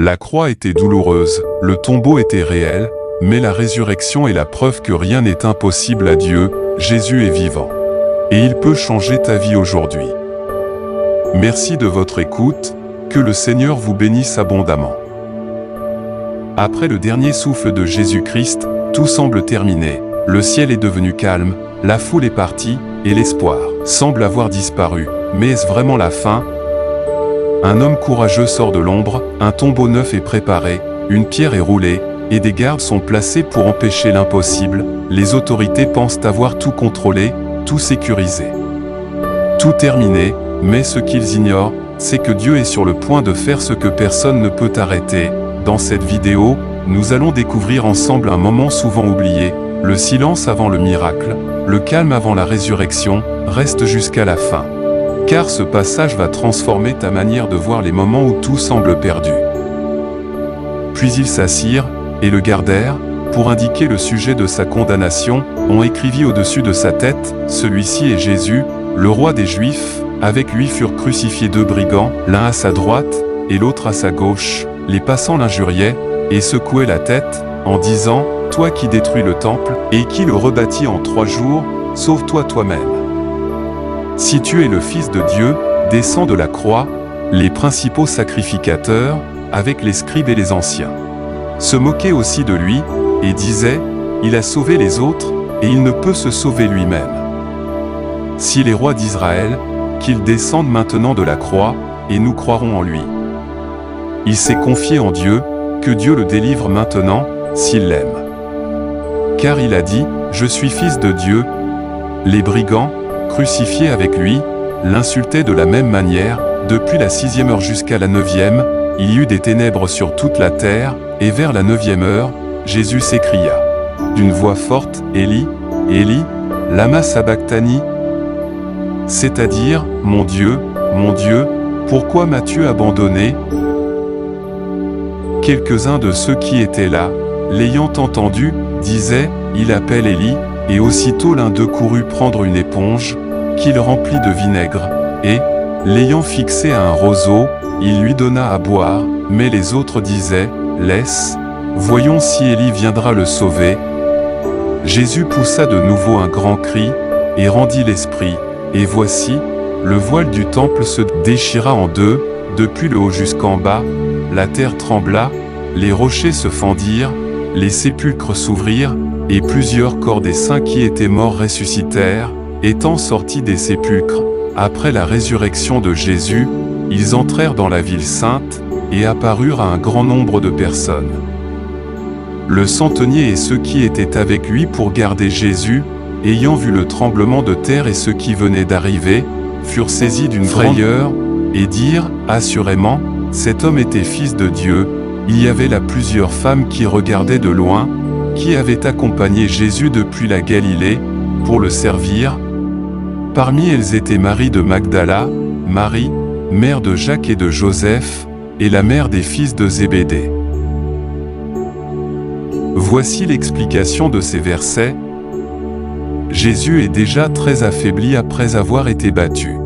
La croix était douloureuse, le tombeau était réel, mais la résurrection est la preuve que rien n'est impossible à Dieu. Jésus est vivant. Et il peut changer ta vie aujourd'hui. Merci de votre écoute, que le Seigneur vous bénisse abondamment. Après le dernier souffle de Jésus-Christ, tout semble terminé, le ciel est devenu calme, la foule est partie, et l'espoir semble avoir disparu. Mais est-ce vraiment la fin? Un homme courageux sort de l'ombre, un tombeau neuf est préparé, une pierre est roulée, et des gardes sont placés pour empêcher l'impossible. Les autorités pensent avoir tout contrôlé, tout sécurisé. Tout terminé, mais ce qu'ils ignorent, c'est que Dieu est sur le point de faire ce que personne ne peut arrêter. Dans cette vidéo, nous allons découvrir ensemble un moment souvent oublié, le silence avant le miracle, le calme avant la résurrection, reste jusqu'à la fin. Car ce passage va transformer ta manière de voir les moments où tout semble perdu. Puis ils s'assirent, et le gardèrent, pour indiquer le sujet de sa condamnation, on écrivit au-dessus de sa tête, « Celui-ci est Jésus, le roi des Juifs ». Avec lui furent crucifiés deux brigands, l'un à sa droite, et l'autre à sa gauche. Les passants l'injuriaient, et secouaient la tête, en disant, « Toi qui détruis le temple, et qui le rebâtis en 3 jours, sauve-toi toi-même. Si tu es le Fils de Dieu, descends de la croix. » Les principaux sacrificateurs, avec les scribes et les anciens, se moquaient aussi de lui, et disaient, « Il a sauvé les autres, et il ne peut se sauver lui-même. Si les rois d'Israël, qu'il descende maintenant de la croix, et nous croirons en lui. Il s'est confié en Dieu, que Dieu le délivre maintenant, s'il l'aime. Car il a dit, « Je suis fils de Dieu ». Les brigands, crucifiés avec lui, l'insultaient de la même manière. Depuis la 6e heure jusqu'à la 9e, il y eut des ténèbres sur toute la terre, et vers la 9e heure, Jésus s'écria d'une voix forte, « Élie, Élie, lama sabachthani » c'est-à-dire, « Mon Dieu, pourquoi m'as-tu abandonné ?» Quelques-uns de ceux qui étaient là, l'ayant entendu, disaient, « Il appelle Élie », et aussitôt l'un d'eux courut prendre une éponge, qu'il remplit de vinaigre, et, l'ayant fixé à un roseau, il lui donna à boire, mais les autres disaient, « Laisse, voyons si Élie viendra le sauver. » Jésus poussa de nouveau un grand cri, et rendit l'esprit. Et voici, le voile du temple se déchira en deux, depuis le haut jusqu'en bas, la terre trembla, les rochers se fendirent, les sépulcres s'ouvrirent, et plusieurs corps des saints qui étaient morts ressuscitèrent, étant sortis des sépulcres. Après la résurrection de Jésus, ils entrèrent dans la ville sainte, et apparurent à un grand nombre de personnes. Le centenier et ceux qui étaient avec lui pour garder Jésus, ayant vu le tremblement de terre et ceux qui venaient d'arriver, furent saisis d'une frayeur, et dirent, « Assurément, cet homme était fils de Dieu. » Il y avait là plusieurs femmes qui regardaient de loin, qui avaient accompagné Jésus depuis la Galilée, pour le servir. Parmi elles étaient Marie de Magdala, Marie, mère de Jacques et de Joseph, et la mère des fils de Zébédée. Voici l'explication de ces versets. Jésus est déjà très affaibli après avoir été battu.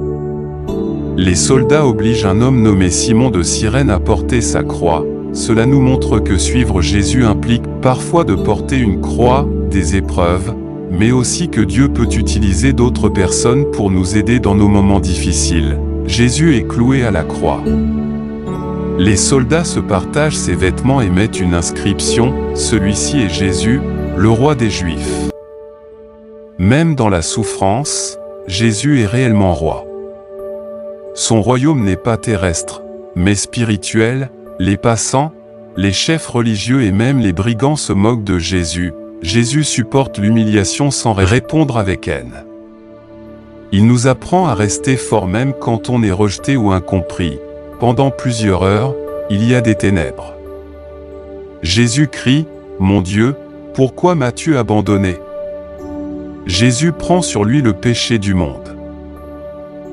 Les soldats obligent un homme nommé Simon de Cyrène à porter sa croix. Cela nous montre que suivre Jésus implique parfois de porter une croix, des épreuves, mais aussi que Dieu peut utiliser d'autres personnes pour nous aider dans nos moments difficiles. Jésus est cloué à la croix. Les soldats se partagent ses vêtements et mettent une inscription, « Celui-ci est Jésus, le roi des Juifs ». Même dans la souffrance, Jésus est réellement roi. Son royaume n'est pas terrestre, mais spirituel. Les passants, les chefs religieux et même les brigands se moquent de Jésus. Jésus supporte l'humiliation sans répondre avec haine. Il nous apprend à rester fort même quand on est rejeté ou incompris. Pendant plusieurs heures, il y a des ténèbres. Jésus crie, « Mon Dieu, pourquoi m'as-tu abandonné ?» Jésus prend sur lui le péché du monde.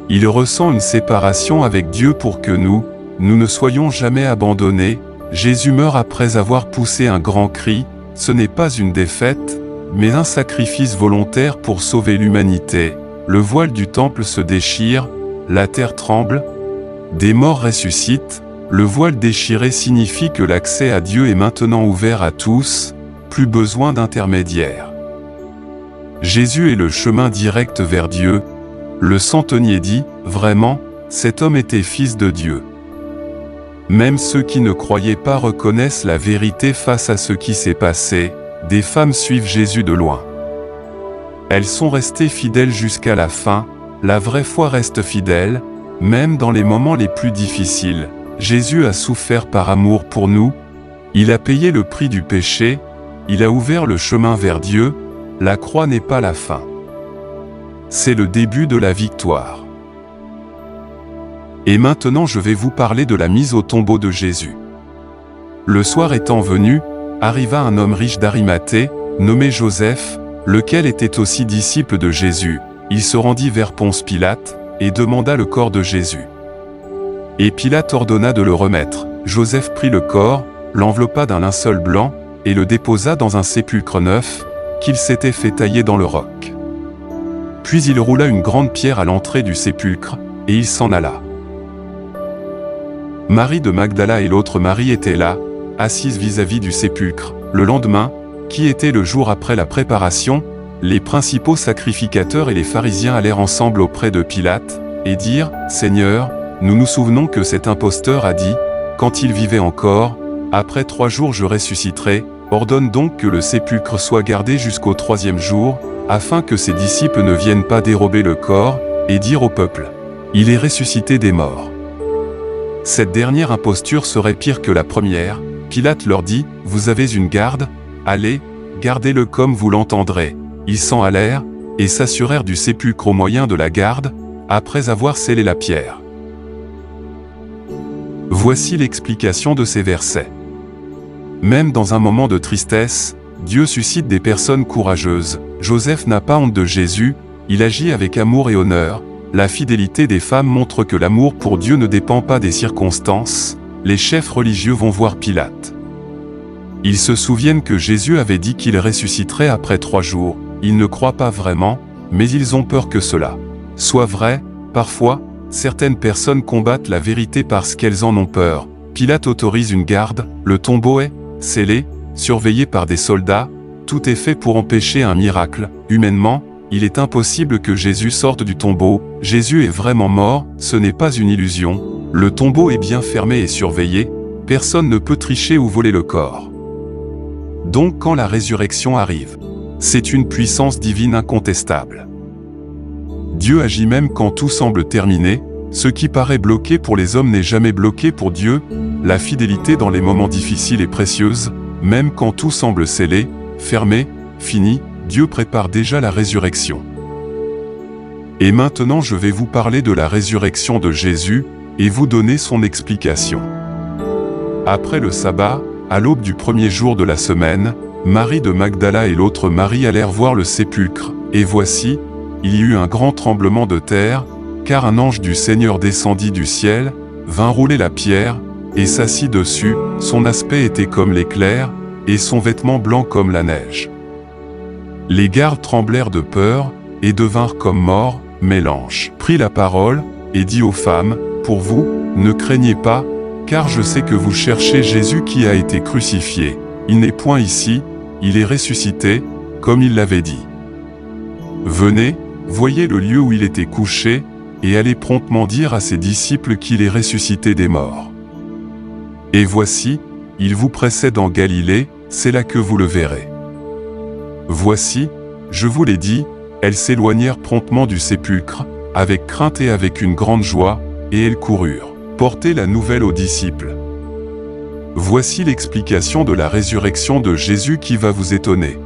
Il ressent une séparation avec Dieu pour que nous ne soyons jamais abandonnés. Jésus meurt après avoir poussé un grand cri. Ce n'est pas une défaite, mais un sacrifice volontaire pour sauver l'humanité. Le voile du temple se déchire, la terre tremble, des morts ressuscitent, Le voile déchiré signifie que l'accès à Dieu est maintenant ouvert à tous, plus besoin d'intermédiaires. Jésus est le chemin direct vers Dieu. Le centenier dit, vraiment, cet homme était fils de Dieu. Même ceux qui ne croyaient pas reconnaissent la vérité face à ce qui s'est passé. Des femmes suivent Jésus de loin. Elles sont restées fidèles jusqu'à la fin. La vraie foi reste fidèle, même dans les moments les plus difficiles. Jésus a souffert par amour pour nous. Il a payé le prix du péché. Il a ouvert le chemin vers Dieu. La croix n'est pas la fin. C'est le début de la victoire. Et maintenant je vais vous parler de la mise au tombeau de Jésus. Le soir étant venu, arriva un homme riche d'Arimathée, nommé Joseph, lequel était aussi disciple de Jésus. Il se rendit vers Ponce Pilate, et demanda le corps de Jésus. Et Pilate ordonna de le remettre. Joseph prit le corps, l'enveloppa d'un linceul blanc, et le déposa dans un sépulcre neuf, qu'il s'était fait tailler dans le roc. Puis il roula une grande pierre à l'entrée du sépulcre, et il s'en alla. Marie de Magdala et l'autre Marie étaient là, assises vis-à-vis du sépulcre. Le lendemain, qui était le jour après la préparation, les principaux sacrificateurs et les pharisiens allèrent ensemble auprès de Pilate, et dirent, « Seigneur, nous nous souvenons que cet imposteur a dit, quand il vivait encore, après 3 jours je ressusciterai, ordonne donc que le sépulcre soit gardé jusqu'au 3e jour, afin que ses disciples ne viennent pas dérober le corps, et dire au peuple, il est ressuscité des morts. » Cette dernière imposture serait pire que la première. Pilate leur dit, « Vous avez une garde, allez, gardez-le comme vous l'entendrez. » Ils s'en allèrent, et s'assurèrent du sépulcre au moyen de la garde, après avoir scellé la pierre. Voici l'explication de ces versets. Même dans un moment de tristesse, Dieu suscite des personnes courageuses. Joseph n'a pas honte de Jésus, il agit avec amour et honneur. La fidélité des femmes montre que l'amour pour Dieu ne dépend pas des circonstances. Les chefs religieux vont voir Pilate. Ils se souviennent que Jésus avait dit qu'il ressusciterait après 3 jours. Ils ne croient pas vraiment, mais ils ont peur que cela soit vrai. Parfois, certaines personnes combattent la vérité parce qu'elles en ont peur. Pilate autorise une garde, le tombeau est scellé, surveillé par des soldats, tout est fait pour empêcher un miracle. Humainement, il est impossible que Jésus sorte du tombeau. Jésus est vraiment mort, ce n'est pas une illusion. Le tombeau est bien fermé et surveillé, personne ne peut tricher ou voler le corps. Donc quand la résurrection arrive, c'est une puissance divine incontestable. Dieu agit même quand tout semble terminé. Ce qui paraît bloqué pour les hommes n'est jamais bloqué pour Dieu. La fidélité dans les moments difficiles est précieuse, même quand tout semble scellé, fermé, fini, Dieu prépare déjà la résurrection. Et maintenant je vais vous parler de la résurrection de Jésus, et vous donner son explication. Après le sabbat, à l'aube du 1er jour de la semaine, Marie de Magdala et l'autre Marie allèrent voir le sépulcre, et voici, il y eut un grand tremblement de terre, car un ange du Seigneur descendit du ciel, vint rouler la pierre, et s'assit dessus. Son aspect était comme l'éclair, et son vêtement blanc comme la neige. Les gardes tremblèrent de peur, et devinrent comme morts, mais l'ange prit la parole, et dit aux femmes, « Pour vous, ne craignez pas, car je sais que vous cherchez Jésus qui a été crucifié. Il n'est point ici, il est ressuscité, comme il l'avait dit. Venez, voyez le lieu où il était couché, et allez promptement dire à ses disciples qu'il est ressuscité des morts. Et voici, il vous précède en Galilée, c'est là que vous le verrez. » Voici, je vous l'ai dit, elles s'éloignèrent promptement du sépulcre, avec crainte et avec une grande joie, et elles coururent porter la nouvelle aux disciples. Voici l'explication de la résurrection de Jésus qui va vous étonner.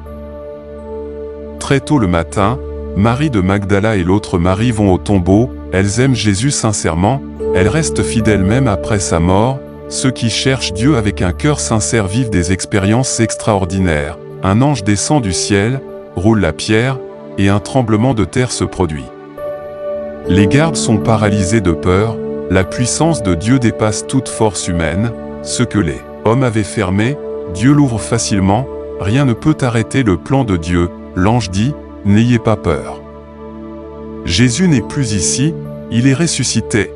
Très tôt le matin, Marie de Magdala et l'autre Marie vont au tombeau. Elles aiment Jésus sincèrement, elles restent fidèles même après sa mort. Ceux qui cherchent Dieu avec un cœur sincère vivent des expériences extraordinaires. Un ange descend du ciel, roule la pierre, et un tremblement de terre se produit. Les gardes sont paralysés de peur, la puissance de Dieu dépasse toute force humaine. Ce que les hommes avaient fermé, Dieu l'ouvre facilement, rien ne peut arrêter le plan de Dieu. L'ange dit, « N'ayez pas peur. Jésus n'est plus ici, il est ressuscité. »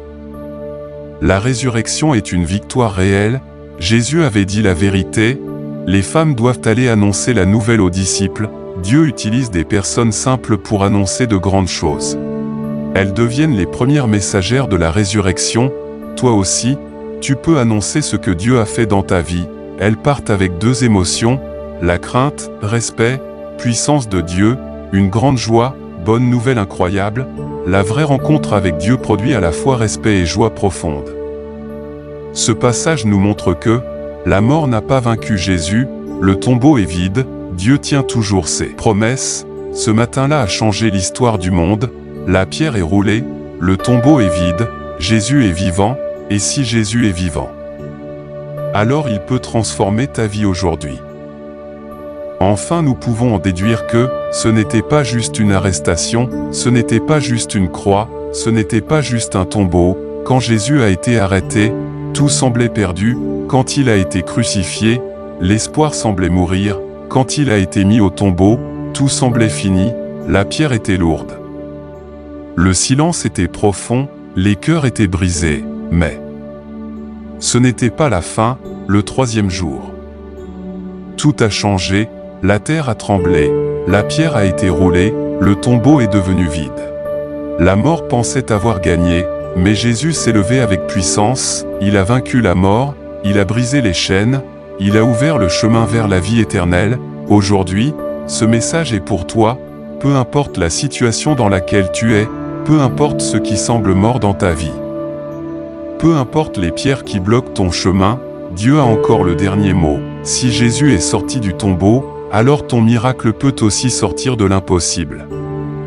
La résurrection est une victoire réelle. Jésus avait dit la vérité. Les femmes doivent aller annoncer la nouvelle aux disciples. Dieu utilise des personnes simples pour annoncer de grandes choses. Elles deviennent les premières messagères de la résurrection. Toi aussi, tu peux annoncer ce que Dieu a fait dans ta vie. Elles partent avec deux émotions, la crainte, respect, puissance de Dieu, une grande joie, bonne nouvelle incroyable. La vraie rencontre avec Dieu produit à la fois respect et joie profonde. Ce passage nous montre que la mort n'a pas vaincu Jésus, le tombeau est vide, Dieu tient toujours ses promesses. Ce matin-là a changé l'histoire du monde, la pierre est roulée, le tombeau est vide, Jésus est vivant, et si Jésus est vivant, alors il peut transformer ta vie aujourd'hui. Enfin, nous pouvons en déduire que ce n'était pas juste une arrestation, ce n'était pas juste une croix, ce n'était pas juste un tombeau. Quand Jésus a été arrêté, tout semblait perdu. Quand il a été crucifié, l'espoir semblait mourir. Quand il a été mis au tombeau, tout semblait fini, la pierre était lourde. Le silence était profond, les cœurs étaient brisés, mais ce n'était pas la fin, le troisième jour. Tout a changé. La terre a tremblé, la pierre a été roulée, le tombeau est devenu vide. La mort pensait avoir gagné, mais Jésus s'est levé avec puissance, il a vaincu la mort, il a brisé les chaînes, il a ouvert le chemin vers la vie éternelle. Aujourd'hui, ce message est pour toi, peu importe la situation dans laquelle tu es, peu importe ce qui semble mort dans ta vie. Peu importe les pierres qui bloquent ton chemin, Dieu a encore le dernier mot. Si Jésus est sorti du tombeau, alors ton miracle peut aussi sortir de l'impossible.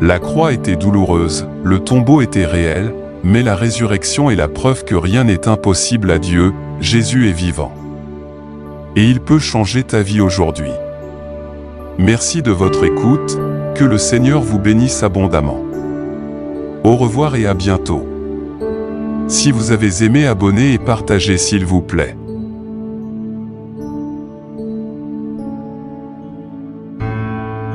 La croix était douloureuse, le tombeau était réel, mais la résurrection est la preuve que rien n'est impossible à Dieu. Jésus est vivant. Et il peut changer ta vie aujourd'hui. Merci de votre écoute, que le Seigneur vous bénisse abondamment. Au revoir et à bientôt. Si vous avez aimé, abonnez et partagez s'il vous plaît.